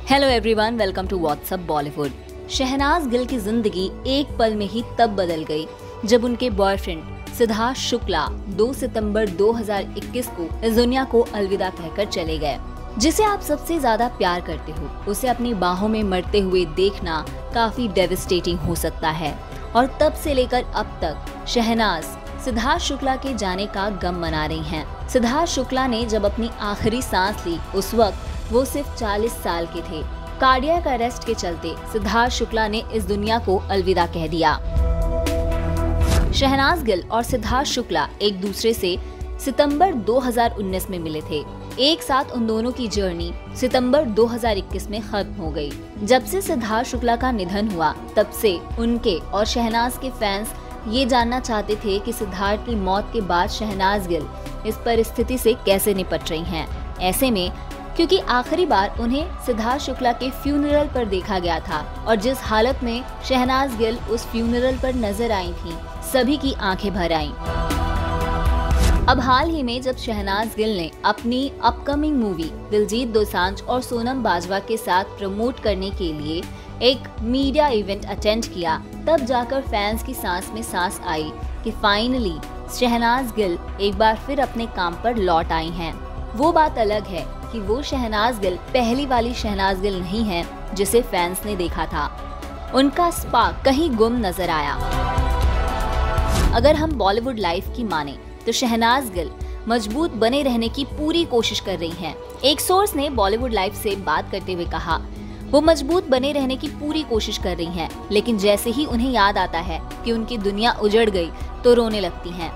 Hello everyone, welcome to what's up Bollywood. Shahnaz Gill की जिंदगी एक पल में ही तब बदल गई जब उनके बॉयफ्रेंड सिद्धार्थ शुक्ला 2 सितंबर 2021 को इस दुनिया को अलविदा कहकर चले गए। जिसे आप सबसे ज्यादा प्यार करते हो उसे अपनी बाहों में मरते हुए देखना काफी डेविस्टेटिंग हो सकता है और तब से लेकर अब तक शहनाज सिद्धार्थ शुक्ला के जाने का गम मना रही हैं। सिद्धार्थ शुक्ला ने जब अपनी आखिरी सांस ली उस वक्त वो सिर्फ 40 साल के थे। कार्डियक अरेस्ट के चलते सिद्धार्थ शुक्ला ने इस दुनिया को अलविदा कह दिया। शहनाज गिल और सिद्धार्थ शुक्ला एक दूसरे से सितंबर 2019 में मिले थे। एक साथ उन दोनों की जर्नी सितंबर 2021 में खत्म हो गई। जब से सिद्धार्थ शुक्ला का निधन हुआ तब से उनके और शहनाज के फैंस ये जानना चाहते थे कि सिद्धार्थ की मौत के बाद शहनाज गिल इस परिस्थिति से कैसे निपट रही हैं। ऐसे में क्योंकि आखिरी बार उन्हें सिद्धार्थ शुक्ला के फ्यूनरल पर देखा गया था और जिस हालत में शहनाज गिल उस फ्यूनरल पर नजर आई थीं, सभी की आंखें भर आईं। अब हाल ही में जब शहनाज गिल ने अपनी अपकमिंग मूवी दिलजीत दोसांझ और सोनम बाजवा के साथ प्रमोट करने के लिए एक मीडिया इवेंट अटेंड किया, तब जाकर फैंस की सांस में सांस आई कि फाइनली शहनाज गिल एक बार फिर अपने काम पर लौट आई हैं। वो बात अलग है कि वो शहनाज गिल पहली वाली शहनाज गिल नहीं है जिसे फैंस ने देखा था। उनका स्पार्क कहीं गुम नजर आया। अगर हम बॉलीवुड लाइफ की माने तो शहनाज गिल मजबूत बने रहने की पूरी कोशिश कर रही हैं। एक सोर्स ने बॉलीवुड लाइफ से बात करते हुए कहा, वो मजबूत बने रहने की पूरी कोशिश कर रही हैं, लेकिन जैसे ही उन्हें याद आता है कि उनकी दुनिया उजड़ गई तो रोने लगती हैं।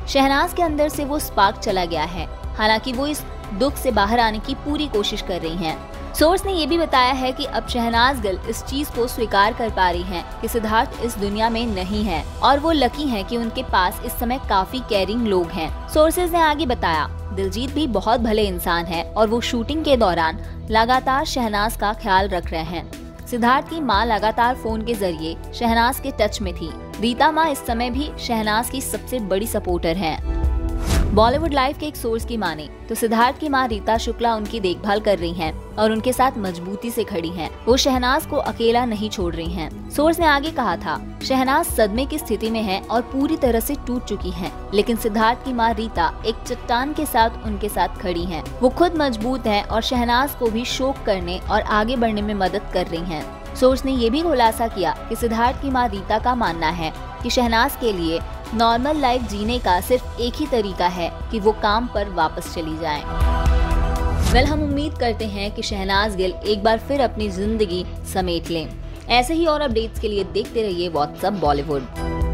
शहनाज के अंदर से वो स्पार्क चला गया है। हालांकि वो इस दुख से बाहर आने की पूरी कोशिश कर रही हैं। सोर्स ने ये भी बताया है कि अब शहनाज गिल इस चीज को स्वीकार कर पा रही हैं कि सिद्धार्थ इस दुनिया में नहीं है और वो लकी हैं कि उनके पास इस समय काफी केयरिंग लोग हैं। सोर्सेज ने आगे बताया, दिलजीत भी बहुत भले इंसान है और वो शूटिंग के दौरान लगातार शहनाज का ख्याल रख रहे हैं। सिद्धार्थ की माँ लगातार फोन के जरिए शहनाज के टच में थी। रीता माँ इस समय भी शहनाज की सबसे बड़ी सपोर्टर हैं। बॉलीवुड लाइफ के एक सोर्स की माने तो सिद्धार्थ की मां रीता शुक्ला उनकी देखभाल कर रही हैं और उनके साथ मजबूती से खड़ी हैं। वो शहनाज को अकेला नहीं छोड़ रही हैं। सोर्स ने आगे कहा था, शहनाज सदमे की स्थिति में है और पूरी तरह से टूट चुकी हैं, लेकिन सिद्धार्थ की मां रीता एक चट्टान के साथ उनके साथ खड़ी हैं। वो खुद मजबूत हैं और शहनाज को भी शोक करने और आगे बढ़ने में मदद कर रही हैं। सोर्स ने ये भी खुलासा किया कि सिद्धार्थ की मां रीता का मानना है कि शहनाज के लिए नॉर्मल लाइफ जीने का सिर्फ एक ही तरीका है कि वो काम पर वापस चली जाएं। हम उम्मीद करते हैं कि शहनाज गिल एक बार फिर अपनी जिंदगी समेट लें। ऐसे ही और अपडेट्स के लिए देखते रहिए व्हाट्सअप बॉलीवुड।